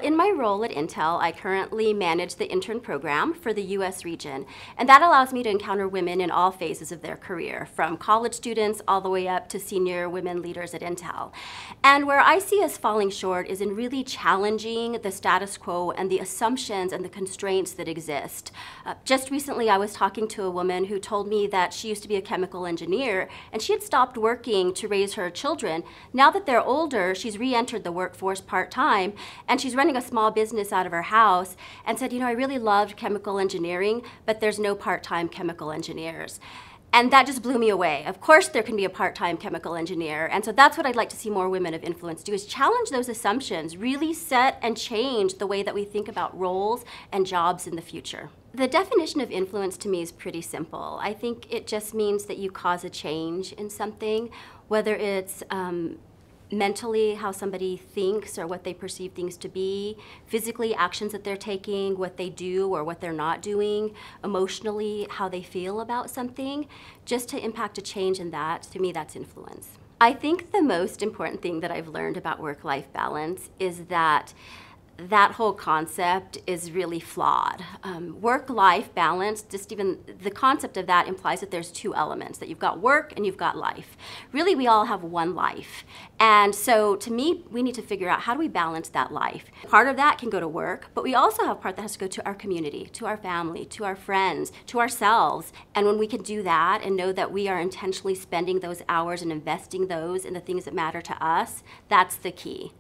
In my role at Intel, I currently manage the intern program for the US region, and that allows me to encounter women in all phases of their career, from college students all the way up to senior women leaders at Intel. And where I see us falling short is in really challenging the status quo and the assumptions and the constraints that exist. Just recently, I was talking to a woman who told me that she used to be a chemical engineer, and she had stopped working to raise her children. Now that they're older, she's re-entered the workforce part-time, and she's running a small business out of her house, and said, I really loved chemical engineering, but there's no part-time chemical engineers. And that just blew me away. Of course there can be a part-time chemical engineer, and so that's what I'd like to see more women of influence do, is challenge those assumptions, really set and change the way that we think about roles and jobs in the future. The definition of influence to me is pretty simple. I think it just means that you cause a change in something, whether it's mentally, how somebody thinks or what they perceive things to be, physically, actions that they're taking, what they do or what they're not doing, emotionally, how they feel about something, just to impact a change in that. To me, that's influence. I think the most important thing that I've learned about work-life balance is that whole concept is really flawed. Work-life balance, just even the concept of that implies that there's two elements, that you've got work and you've got life. Really, we all have one life. And so to me, we need to figure out, how do we balance that life? Part of that can go to work, but we also have part that has to go to our community, to our family, to our friends, to ourselves. And when we can do that and know that we are intentionally spending those hours and investing those in the things that matter to us, that's the key.